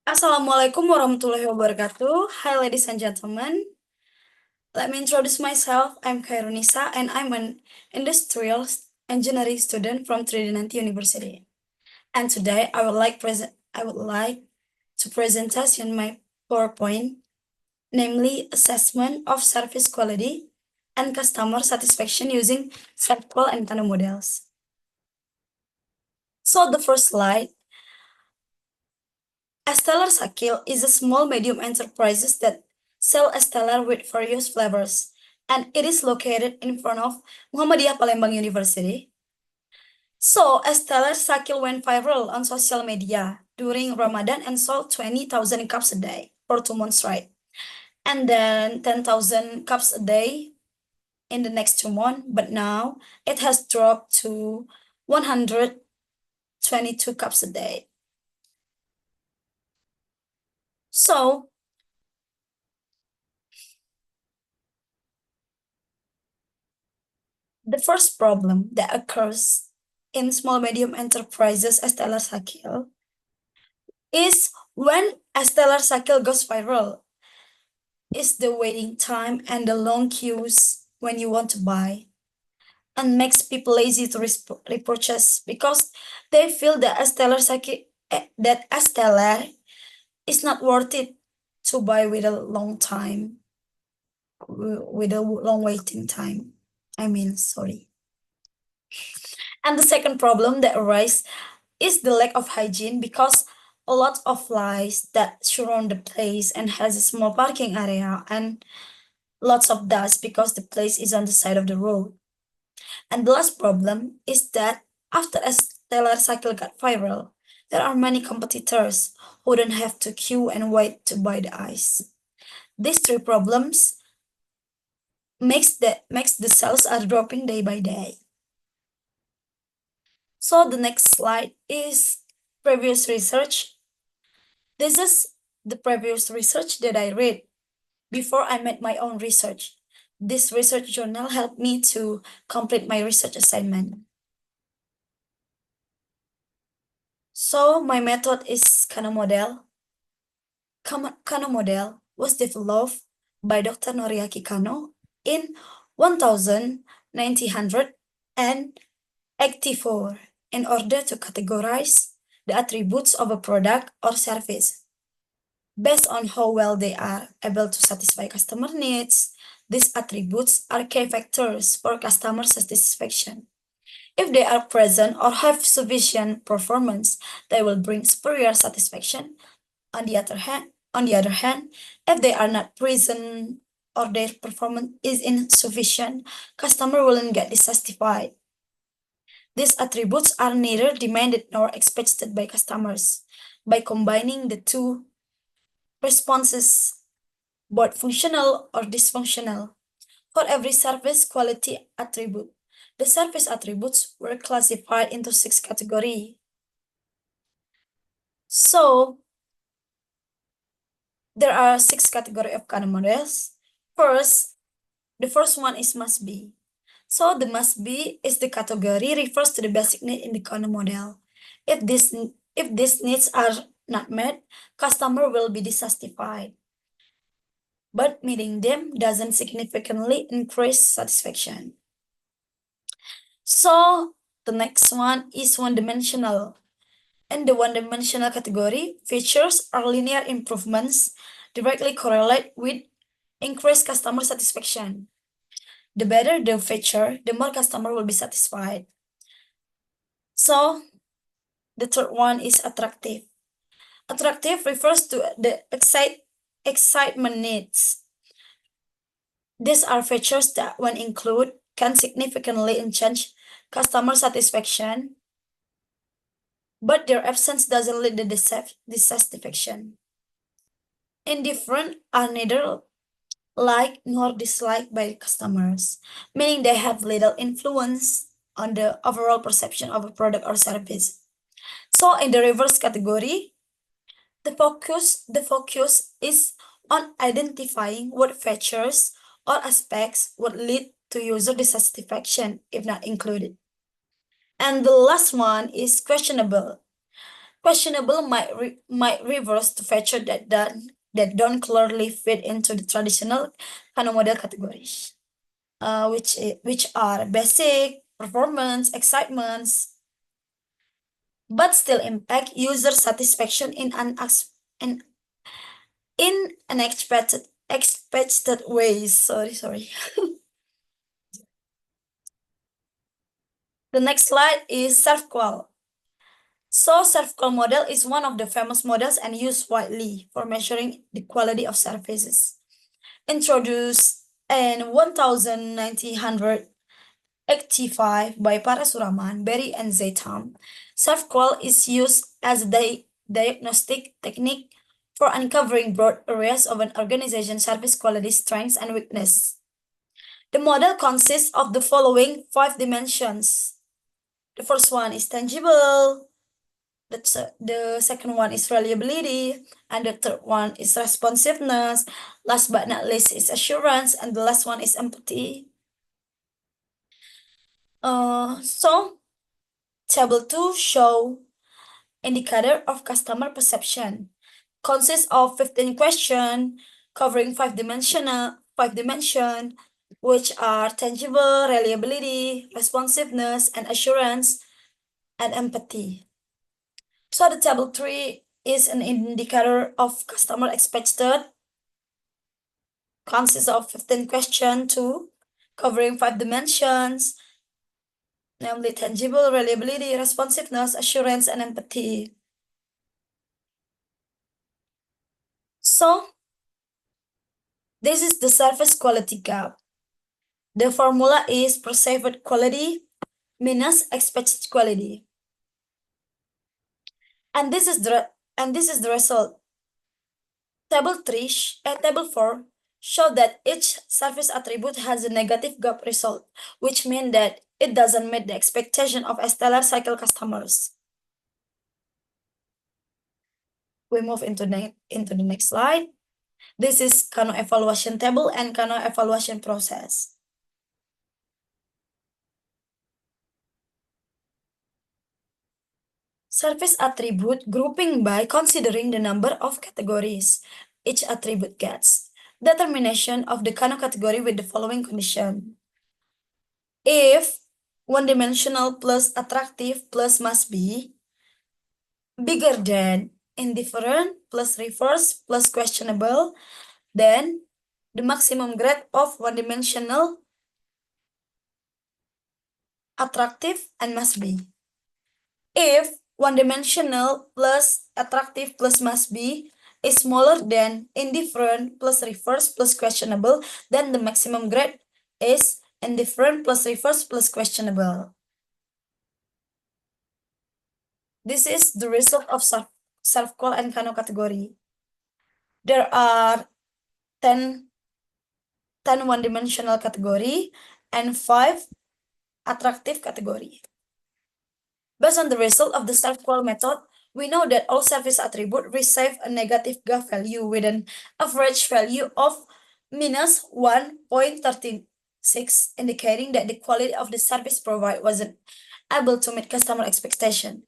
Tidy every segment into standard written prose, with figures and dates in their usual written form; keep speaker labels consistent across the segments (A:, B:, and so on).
A: Assalamualaikum warahmatullahi wabarakatuh. Hi, ladies and gentlemen. Let me introduce myself. I'm Khairunisa, and I'm an industrial engineering student from Tridinanti University. And today, I would like to present us in my PowerPoint, namely assessment of service quality and customer satisfaction using Servqual and Kano models. So the first slide. Esteller Sakil is a small medium enterprises that sell Esteller with various flavors, and it is located in front of Muhammadiyah Palembang University. So Esteller Sakil went viral on social media during Ramadan and sold 20,000 cups a day for 2 months straight, and then 10,000 cups a day in the next 2 months. But now it has dropped to 122 cups a day. So the first problem that occurs in small medium enterprises as Stellar Sakil is when a Stellar Sakil goes viral is the waiting time and the long queues when you want to buy, and makes people lazy to repurchase because they feel that a Stellar is not worth it to buy with a long time, with a long waiting time. Sorry. And the second problem that arises is the lack of hygiene because a lot of flies that surround the place and has a small parking area and lots of dust because the place is on the side of the road. And the last problem is that after a stellar cycle got viral, there are many competitors who don't have to queue and wait to buy the ice. These three problems makes the sales are dropping day by day. So the next slide is previous research. This is the previous research that I read before I made my own research. This research journal helped me to complete my research assignment. So my method is Kano model. Kano model was developed by Dr. Noriaki Kano in 1984 in order to categorize the attributes of a product or service. Based on how well they are able to satisfy customer needs, these attributes are key factors for customer satisfaction. If they are present or have sufficient performance, they will bring superior satisfaction. On the other hand, if they are not present or their performance is insufficient, customer won't get dissatisfied. These attributes are neither demanded nor expected by customers. By combining the two responses, both functional or dysfunctional, for every service quality attribute. The service attributes were classified into 6 categories. So, there are 6 categories of Kano models. The first one is must be. So, the must be is the category refers to the basic need in the Kano model. If these needs are not met, customer will be dissatisfied. But meeting them doesn't significantly increase satisfaction. So the next one is one-dimensional. In the one-dimensional category, features or linear improvements directly correlate with increased customer satisfaction. The better the feature, the more customer will be satisfied. So the third one is attractive. Attractive refers to the excitement needs. These are features that, when included, can significantly enhance customer satisfaction, but their absence doesn't lead to dissatisfaction. Indifferent are neither liked nor disliked by customers, meaning they have little influence on the overall perception of a product or service. So in the reverse category, the focus is on identifying what features or aspects would lead to user dissatisfaction if not included. And the last one is questionable. Questionable might reverse to feature that don't clearly fit into the traditional Kano model categories, which are basic, performance, excitements, but still impact user satisfaction in expected ways. Sorry. The next slide is Servqual. So Servqual model is one of the famous models and used widely for measuring the quality of services. Introduced in 1985 by Parasuraman, Berry, and Zaitam, Servqual is used as a diagnostic technique for uncovering broad areas of an organization's service quality strengths and weakness. The model consists of the following 5 dimensions. The first one is tangible, the second one is reliability, and the third one is responsiveness. Last but not least is assurance, and the last one is empathy. So table 2 show indicator of customer perception. Consists of 15 questions covering 5 dimension, which are tangible, reliability, responsiveness, and assurance, and empathy. So the table 3 is an indicator of customer expected, consists of 15 questions too, covering 5 dimensions, namely tangible, reliability, responsiveness, assurance, and empathy. So this is the service quality gap. The formula is perceived quality minus expected quality. And this is the result. Table 4 show that each service attribute has a negative gap result, which means that it doesn't meet the expectation of a stellar cycle customers. We move into the next slide. This is Kano evaluation table and Kano evaluation process. Service attribute grouping by considering the number of categories each attribute gets. Determination of the Kano category with the following condition. If one-dimensional plus attractive plus must be bigger than indifferent plus reverse plus questionable, then the maximum grade of one-dimensional attractive and must be. If one-dimensional plus attractive plus must be is smaller than indifferent plus reverse plus questionable, then the maximum grade is indifferent plus reverse plus questionable. This is the result of Servqual and Kano category. There are 10 one-dimensional category and 5 attractive category. Based on the result of the Servqual method, we know that all service attributes receive a negative gap value with an average value of minus 1.36, indicating that the quality of the service provided wasn't able to meet customer expectation.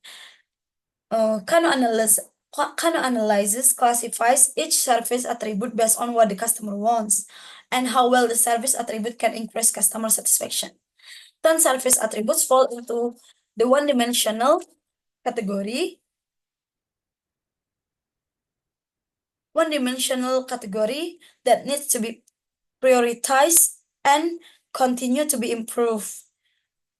A: Kano analysis classifies each service attribute based on what the customer wants and how well the service attribute can increase customer satisfaction. 10 service attributes fall into the one-dimensional category. One-dimensional category that needs to be prioritized and continue to be improved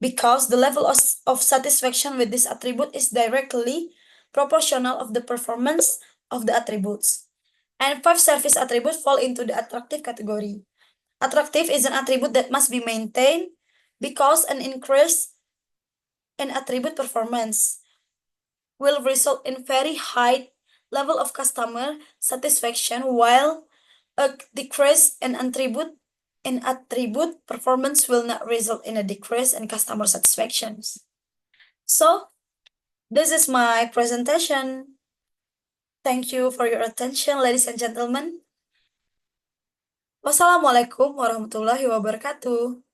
A: because the level of satisfaction with this attribute is directly proportional of the performance of the attributes. And 5 service attributes fall into the attractive category. Attractive is an attribute that must be maintained because an increase in attribute performance will result in very high level of customer satisfaction, while a decrease in attribute performance will not result in a decrease in customer satisfaction. So this is my presentation. Thank you for your attention, ladies and gentlemen. Wassalamualaikum warahmatullahi wabarakatuh.